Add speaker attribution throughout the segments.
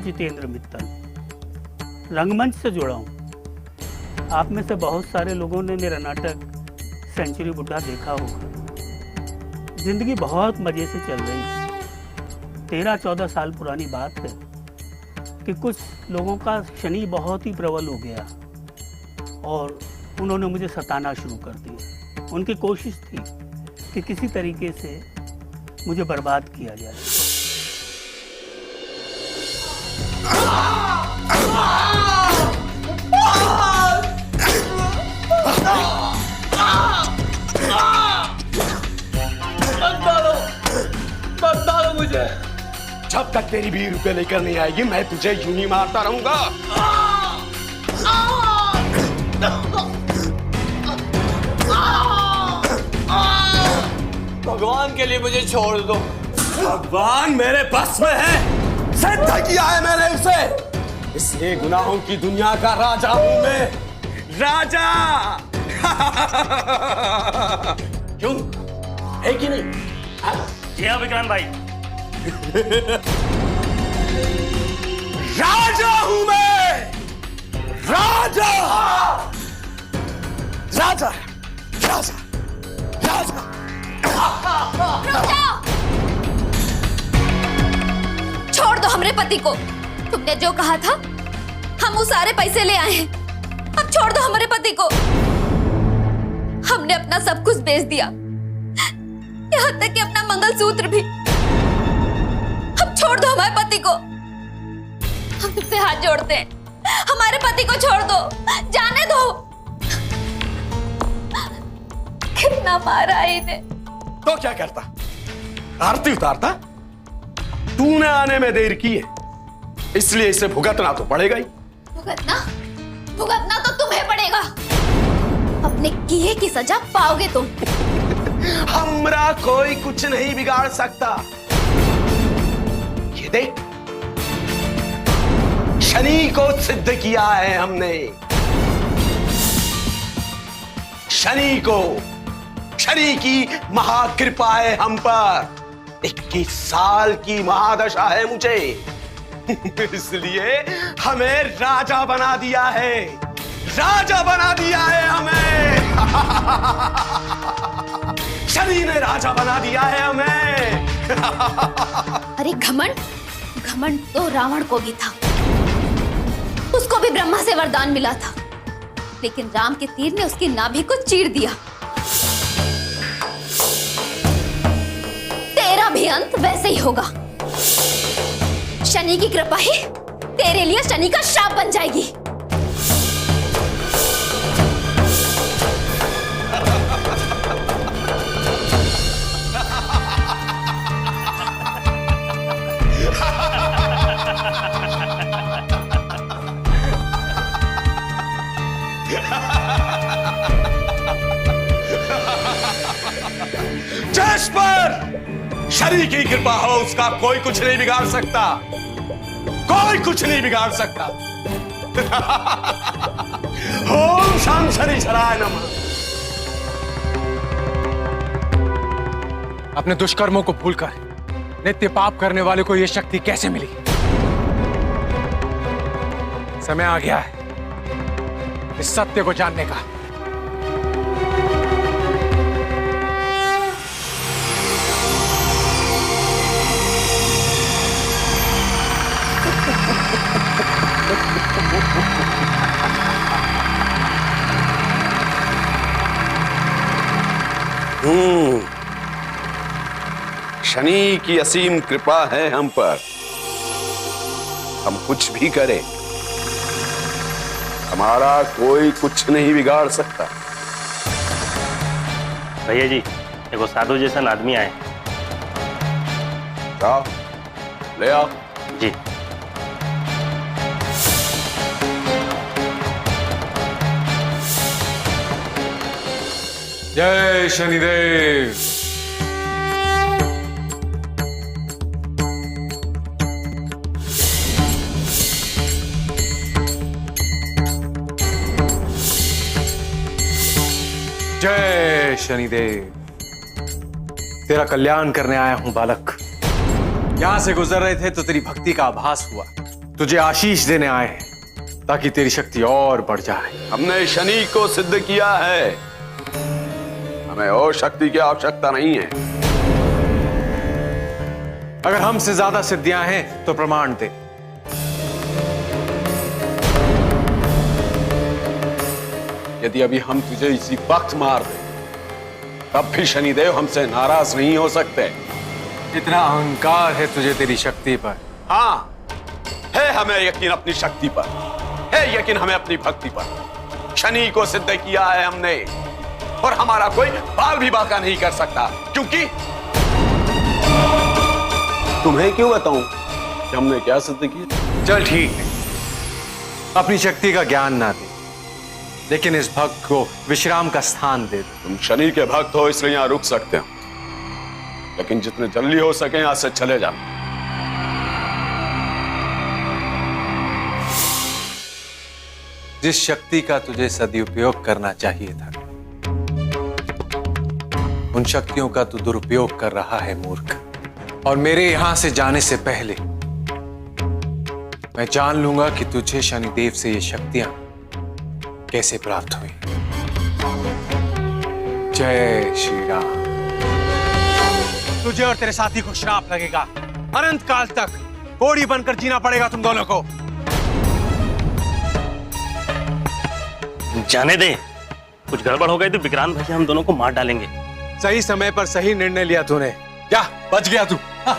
Speaker 1: जितेंद्र मित्तल, रंगमंच से जुड़ा हूँ। आप में से बहुत सारे लोगों ने मेरा नाटक सेंचुरी बुड्ढा देखा होगा। जिंदगी बहुत मजे से चल रही है। 13-14 साल पुरानी बात है कि कुछ लोगों का शनि बहुत ही प्रबल हो गया और उन्होंने मुझे सताना शुरू कर दिया। उनकी कोशिश थी कि किसी तरीके से मुझे बर्बाद किया जाए।
Speaker 2: मत डालो मुझे।
Speaker 3: जब तक तेरी 20 रुपए लेकर नहीं आएगी मैं तुझे यूं ही मारता रहूंगा।
Speaker 2: भगवान के लिए मुझे छोड़ दो।
Speaker 3: भगवान मेरे बस में है, सिद्ध किया है मैंने उसे, इसलिए गुनाहों की दुनिया का राजा हूं मैं, राजा। क्यों, है कि नहीं?
Speaker 1: जी हाँ विक्रांत भाई।
Speaker 3: राजा हूं मैं, राजा, राजा, राजा, राजा।
Speaker 4: छोड़ दो हमरे पति को। तुमने जो कहा था हम वो सारे पैसे ले आए हैं। अब छोड़ दो हमारे पति को। हमने अपना सब कुछ बेच दिया, यहाँ तक कि अपना मंगलसूत्र भी। अब छोड़ दो हमारे पति को। हम तुमसे हाथ जोड़ते हैं, हमारे पति को छोड़ दो, जाने दो। कितना मारा है इन्हें।
Speaker 3: तो क्या करता, आरती उतारता? तूने आने में देर की है, इसलिए इसे भुगतना तो पड़ेगा ही।
Speaker 4: भुगतना? भुगतना तो तुम्हें पड़ेगा। अपने किए की सजा पाओगे तुम।
Speaker 3: हमरा कोई कुछ नहीं बिगाड़ सकता। ये देख, शनि को सिद्ध किया है हमने। शनि की महाकृपा है हम पर। 21 साल की महादशा है मुझे, इसलिए हमें राजा बना दिया है, राजा बना दिया है हमें। शनि ने राजा बना दिया है हमें।
Speaker 4: अरे घमंड, घमंड तो रावण को भी था। उसको भी ब्रह्मा से वरदान मिला था, लेकिन राम के तीर ने उसकी नाभि को चीर दिया। तेरा भी अंत वैसे ही होगा। शनि की कृपा ही तेरे लिए शनि का शाप बन जाएगी।
Speaker 3: जिस पर शनि की कृपा हो उसका कोई कुछ नहीं बिगाड़ सकता, कोई कुछ नहीं बिगाड़ सकता। ओम शाम शनिश्चराय नमः।
Speaker 5: अपने दुष्कर्मों को भूलकर नित्य पाप करने वाले को यह शक्ति कैसे मिली? समय आ गया है इस सत्य को जानने का।
Speaker 3: शनि की असीम कृपा है हम पर। हम कुछ भी करें, हमारा कोई कुछ नहीं बिगाड़ सकता।
Speaker 6: भैया जी, देखो साधु जैसा आदमी आए।
Speaker 3: आओ, ले आओ।
Speaker 6: जी।
Speaker 5: जय शनिदेव। जय शनिदेव। तेरा कल्याण करने आया हूं बालक। यहां से गुजर रहे थे तो तेरी भक्ति का आभास हुआ। तुझे आशीष देने आए हैं ताकि तेरी शक्ति और बढ़ जाए।
Speaker 3: हमने शनि को सिद्ध किया है, हमें और शक्ति की आवश्यकता नहीं है।
Speaker 5: अगर हमसे ज्यादा सिद्धियां हैं तो प्रमाण दे।
Speaker 3: यदि अभी हम तुझे इसी वक्त मार दें तब भी शनिदेव हमसे नाराज नहीं हो सकते।
Speaker 5: इतना अहंकार है तुझे तेरी शक्ति पर।
Speaker 3: हाँ, है हमें यकीन अपनी शक्ति पर, है यकीन हमें अपनी भक्ति पर। शनि को सिद्ध किया है हमने और हमारा कोई बाल भी बांका नहीं कर सकता। क्योंकि तुम्हें क्यों बताऊं कि हमने क्या सिद्ध किया?
Speaker 5: चल ठीक है, अपनी शक्ति का ज्ञान ना दे, लेकिन इस भक्त को विश्राम का स्थान दे दे।
Speaker 3: तुम शनि के भक्त हो इसलिए यहां रुक सकते हो, लेकिन जितने जल्दी हो सके यहां से चले जाओ।
Speaker 5: जिस शक्ति का तुझे सदुपयोग करना चाहिए था, उन शक्तियों का तू दुरुपयोग कर रहा है मूर्ख। और मेरे यहां से जाने से पहले मैं जान लूंगा कि तुझे शनिदेव से ये शक्तियां कैसे प्राप्त हुई। जय श्री राम। तुझे और तेरे साथी को श्राप लगेगा, अनंत काल तक कोढ़ी बनकर जीना पड़ेगा तुम दोनों को।
Speaker 6: जाने दे, कुछ गड़बड़ हो गई तो विक्रांत भाई हम दोनों को मार डालेंगे।
Speaker 5: सही समय पर सही निर्णय लिया तूने, क्या बच गया तू। हाँ।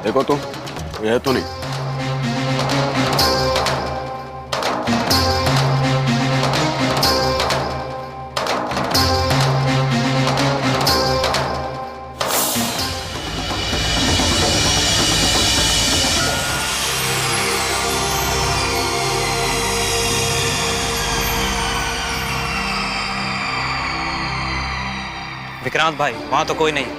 Speaker 3: देखो तुम, यह तो नहीं।
Speaker 7: विक्रांत भाई, वहां तो कोई नहीं।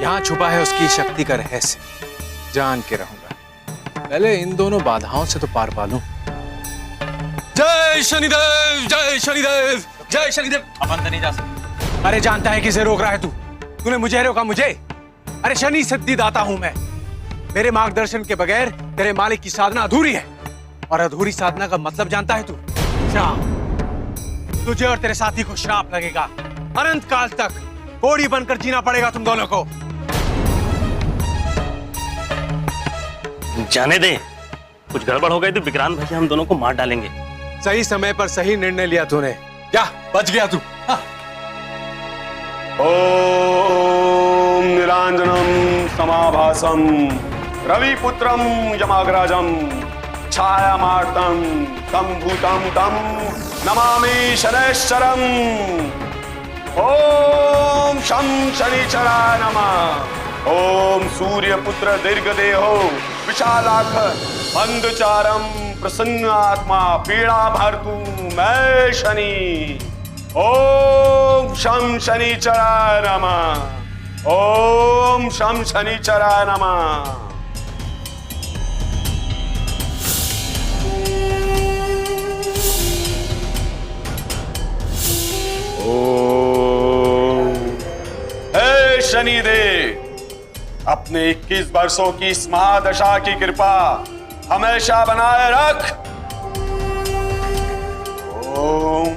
Speaker 5: यहां छुपा है उसकी शक्ति का रहस्य, जान के रहूंगा। पहले इन दोनों बाधाओं से तो पार पा लूं। जय शनिदेव, जय शनिदेव, जय शनिदेव।
Speaker 7: अपन तो नहीं जा सकते।
Speaker 5: अरे जानता है किसे रोक रहा है तू? तूने मुझे रोका, मुझे? अरे शनि सिद्धिदाता हूं मैं। मेरे मार्गदर्शन के बगैर तेरे मालिक की साधना अधूरी है, और अधूरी साधना का मतलब जानता है तू? श्राप। तुझे और तेरे साथी को श्राप लगेगा, अनंत काल तक कोढ़ी बनकर जीना पड़ेगा तुम दोनों को।
Speaker 6: जाने दे, कुछ गड़बड़ हो गई तो विक्रांत भैया हम दोनों को मार डालेंगे।
Speaker 5: सही समय पर सही निर्णय लिया तूने। क्या बच गया तू? हाँ।
Speaker 3: ओम निरांजनम समाभासम रविपुत्रम यमाग्रजम छायामार्तम तं भूतं तं नमामि शनैश्चरम्। ओम शं शनिचराय नमः। ओम सूर्यपुत्र दीर्घदेहो विशालाक्ष बंधुचारम प्रसन्न आत्मा पीड़ा भर्तु मैं शनि। ओम शं शनिचराय नमः। ओम शं शनिचराय नमः। ओम हे शनिदेव, अपने 21 वर्षों की इस महादशा की कृपा हमेशा बनाए रख। ओम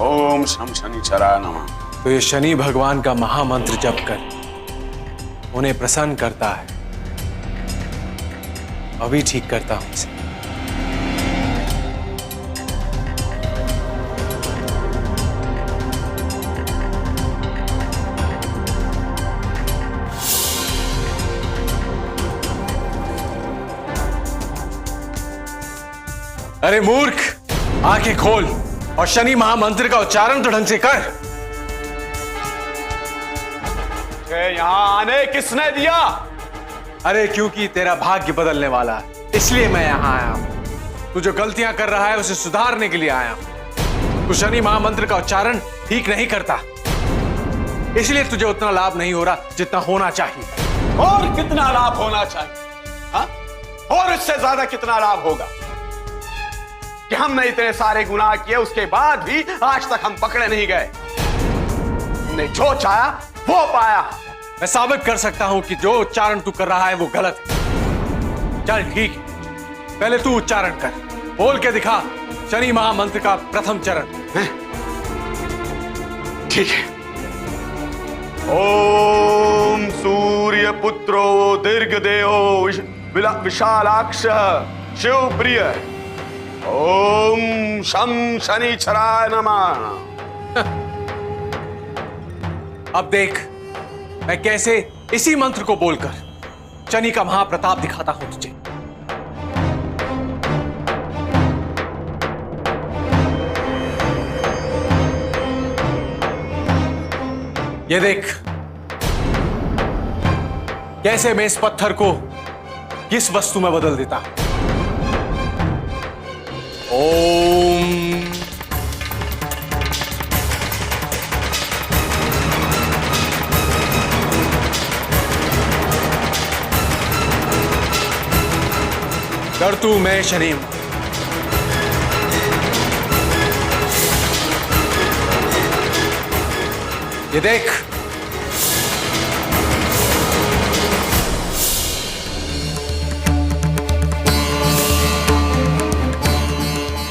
Speaker 3: ओम शं शनिचराय नमः।
Speaker 5: तो ये शनि भगवान का महामंत्र जप कर उन्हें प्रसन्न करता है। अभी ठीक करता हूं इसे। अरे मूर्ख, आंखें खोल और शनि महामंत्र का उच्चारण तो ढंग से कर।
Speaker 3: यहां आने किसने दिया?
Speaker 5: अरे क्योंकि तेरा भाग्य बदलने वाला है, इसलिए मैं यहां आया हूं। तू जो गलतियां कर रहा है उसे सुधारने के लिए आया हूं। तू शनि महामंत्र का उच्चारण ठीक नहीं करता, इसलिए तुझे उतना लाभ नहीं हो रहा जितना होना चाहिए।
Speaker 3: और कितना लाभ होना चाहिए? हा? और इससे ज्यादा कितना लाभ होगा कि हमने इतने सारे गुनाह किए, उसके बाद भी आज तक हम पकड़े नहीं गए। हमने जो चाहा वो पाया।
Speaker 5: मैं साबित कर सकता हूं कि जो उच्चारण तू कर रहा है वो गलत है। चल ठीक है, पहले तू उच्चारण कर, बोल के दिखा शनि महामंत्र का प्रथम चरण।
Speaker 3: ठीक है। ओम सूर्य पुत्रो दीर्घदेहो विशालाक्ष शिवप्रिय। ओम शं शनिचराय नमः।
Speaker 5: अब देख मैं कैसे इसी मंत्र को बोलकर शनि का महाप्रताप दिखाता हूं तुझे। ये देख कैसे मैं इस पत्थर को किस वस्तु में बदल देता। ओम कर तू मैं शनि। ये देख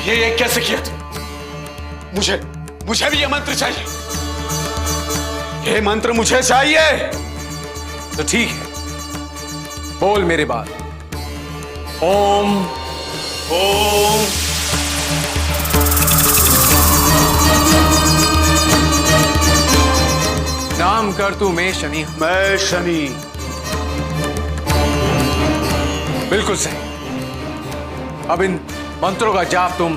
Speaker 3: ये कैसे किया तू? मुझे भी ये मंत्र चाहिए। ये मंत्र मुझे चाहिए।
Speaker 5: तो ठीक है, बोल मेरे बाद। ओम
Speaker 3: ओम
Speaker 5: नाम कर तू मैं शनि।
Speaker 3: मैं शनि।
Speaker 5: बिल्कुल सही। अब इन मंत्रों का जाप तुम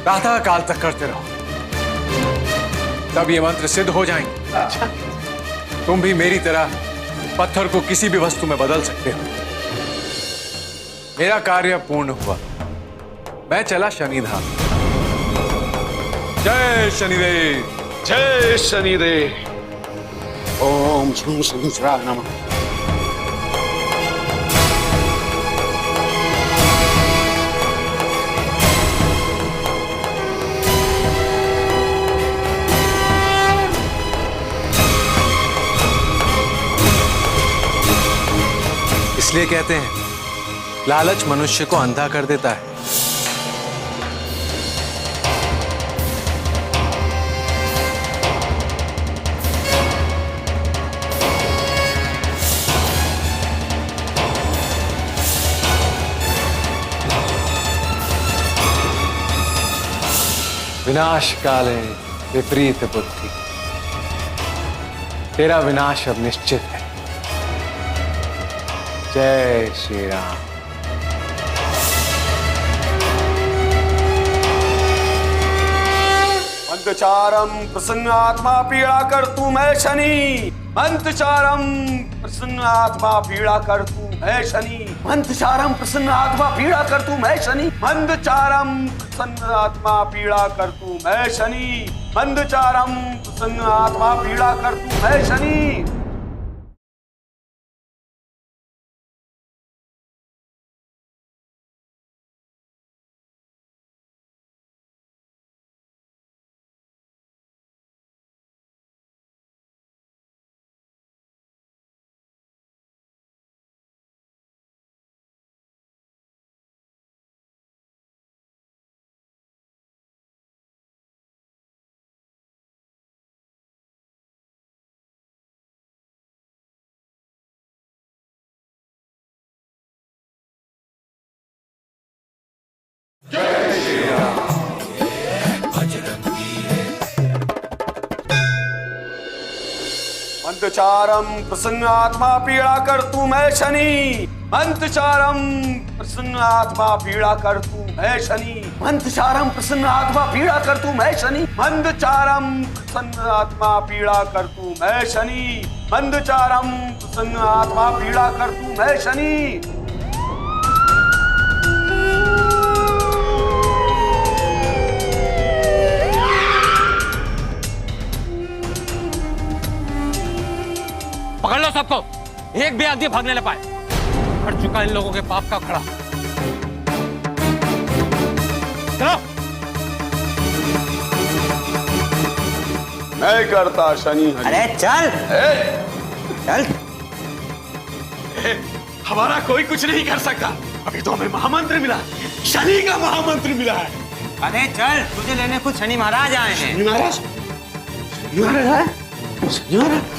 Speaker 5: प्रातः काल तक करते रहो, तब ये मंत्र सिद्ध हो जाएंगे।
Speaker 3: अच्छा।
Speaker 5: तुम भी मेरी तरह पत्थर को किसी भी वस्तु में बदल सकते हो। मेरा कार्य पूर्ण हुआ, मैं चला शनिधाम। जय शनिदेव।
Speaker 3: जय शनिदेव। ओम शं शनिचराय नमः।
Speaker 5: इसलिए कहते हैं लालच मनुष्य को अंधा कर देता है। विनाश काले विपरीत बुद्धि। तेरा विनाश अब निश्चित है। जय श्री राम।
Speaker 3: मंत्रचारम प्रसन्न आत्मा पीड़ा कर तू मैं शनि। मंत्रचारम प्रसन्न आत्मा पीड़ा कर तू मैं शनि। मंत्रचारम प्रसन्न आत्मा पीड़ा कर तू मैं शनि। मंत्रचारम प्रसन्न आत्मा पीड़ा कर तू मैं शनि। मंत्रचारम प्रसन्न आत्मा पीड़ा कर तू मैं शनि। मंत्रचारम प्रसन्न आत्मा पीड़ा कर तू मैं शनि। मंत्रचारम प्रसन्न आत्मा पीड़ा कर तू मैं शनि। मंत्रचारम प्रसन्न आत्मा पीड़ा कर तू मैं शनि। मंत्रचारम प्रसन्न आत्मा पीड़ा कर तू मैं शनि। मंत्रचारम प्रसन्न आत्मा पीड़ा कर तू मैं शनि।
Speaker 7: पकड़ लो सबको, एक भी आदमी भागने न पाए। पड़ चुका इन लोगों के पाप का खड़ा। चलो।
Speaker 3: मैं करता शनि।
Speaker 8: अरे चल चल।
Speaker 3: हमारा कोई कुछ नहीं कर सकता। अभी तो हमें महामंत्र मिला, शनि का महामंत्र मिला है।
Speaker 8: अरे चल, तुझे लेने खुद शनि महाराज आए हैं।
Speaker 3: शनि महाराज? शनि महाराज आए? शनि महाराज?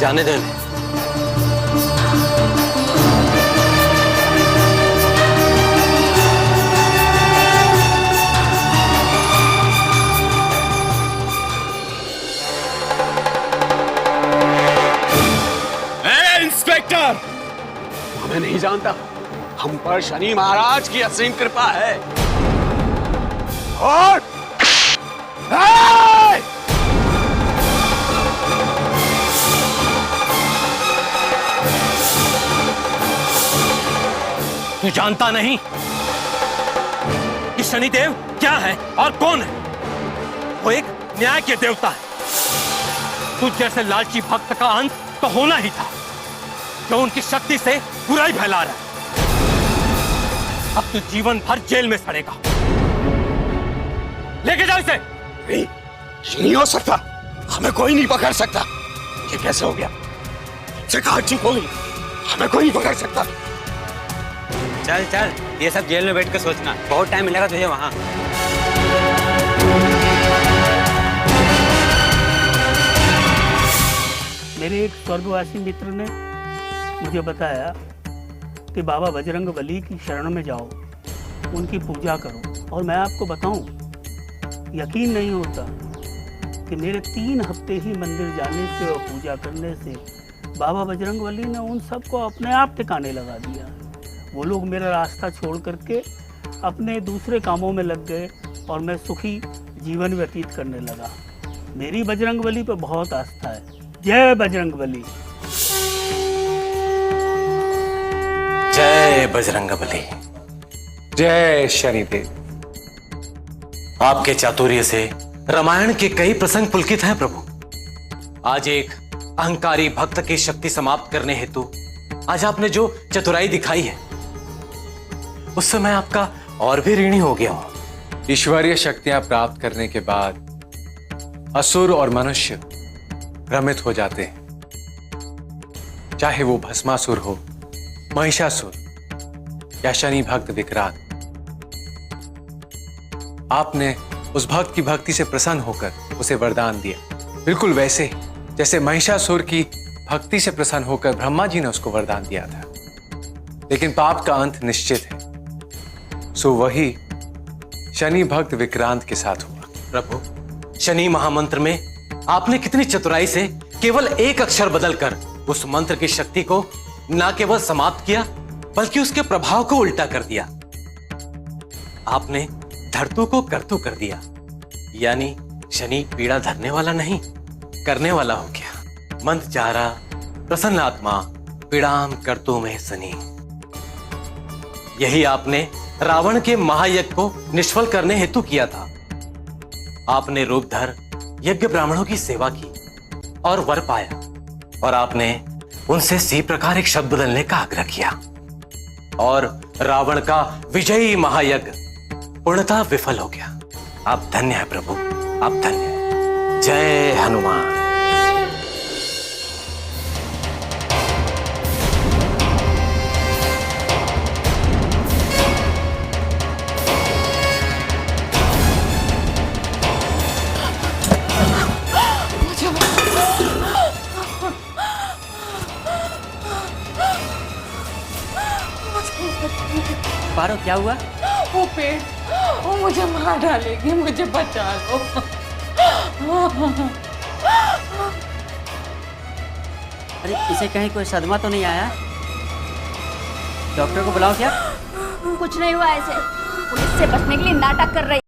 Speaker 7: जाने दे।
Speaker 3: इंस्पेक्टर, हमें नहीं जानता, हम पर शनि महाराज की असीम कृपा है। और
Speaker 7: तू जानता नहीं कि शनिदेव क्या है और कौन है? वो एक न्याय के देवता है। तुझ जैसे लालची भक्त का अंत तो होना ही था, जो उनकी शक्ति से बुराई फैला रहा है। अब तू जीवन भर जेल में सड़ेगा। लेके जाओ इसे।
Speaker 3: नहीं, ये नहीं हो सकता। हमें कोई नहीं पकड़ सकता। ये कैसे हो गया? से कहा चुप हो गई। हमें कोई नहीं पकड़ सकता।
Speaker 8: चल चल, ये सब जेल में बैठ के सोचना, बहुत टाइम मिलेगा तुझे वहां।
Speaker 1: मेरे एक स्वर्गवासी मित्र ने मुझे बताया कि बाबा बजरंग बली की शरण में जाओ, उनकी पूजा करो। और मैं आपको बताऊं, यकीन नहीं होता कि मेरे 3 हफ्ते ही मंदिर जाने से और पूजा करने से बाबा बजरंग बली ने उन सबको अपने आप ठिकाने लगा दिया। वो लोग मेरा रास्ता छोड़ करके अपने दूसरे कामों में लग गए और मैं सुखी जीवन व्यतीत करने लगा। मेरी बजरंग बली पर बहुत आस्था है। जय बजरंग बली।
Speaker 7: जय बजरंग बली।
Speaker 5: जय शनिदेव।
Speaker 7: आपके चातुर्य से रामायण के कई प्रसंग पुलकित हैं प्रभु। आज एक अहंकारी भक्त की शक्ति समाप्त करने हेतु आज आपने जो चतुराई दिखाई है, उससे मैं आपका और भी ऋणी हो गया हूं।
Speaker 5: ईश्वरीय शक्तियां प्राप्त करने के बाद असुर और मनुष्य भ्रमित हो जाते हैं, चाहे वो भस्मासुर हो, महिषासुर या शनि भक्त विक्रांत। आपने उस भक्त की भक्ति से प्रसन्न होकर उसे वरदान दिया, बिल्कुल वैसे जैसे महिषासुर की भक्ति से प्रसन्न होकर ब्रह्मा जी ने उसको वरदान दिया था। लेकिन पाप का अंत निश्चित है, सो वही शनि भक्त विक्रांत के साथ हुआ।
Speaker 7: प्रभु, शनि महामंत्र में आपने कितनी चतुराई से केवल एक अक्षर बदलकर उस मंत्र की शक्ति को न केवल समाप्त किया बल्कि उसके प्रभाव को उल्टा कर दिया। आपने धर्तु को कर्तु कर दिया, यानी शनि पीड़ा धरने वाला नहीं करने वाला हो गया। मंत्र चारा प्रसन्न आत्मा पीड़ाम कर्तु में शनि। यही आपने रावण के महायज्ञ को निष्फल करने हेतु किया था। आपने रूप धर यज्ञ ब्राह्मणों की सेवा की और वर पाया, और आपने उनसे इसी प्रकार एक शब्द बदलने का आग्रह किया, और रावण का विजयी महायज्ञ पूर्णतः विफल हो गया। आप धन्य है प्रभु, आप धन्य है। जय हनुमान।
Speaker 8: पारो, क्या हुआ?
Speaker 9: वो पेड़, वो मुझे मार डालेगी, मुझे बचा लो।
Speaker 8: अरे इसे कहीं कोई सदमा तो नहीं आया? डॉक्टर को बुलाओ क्या?
Speaker 4: कुछ नहीं हुआ, ऐसे पुलिस से बचने के लिए नाटक कर रही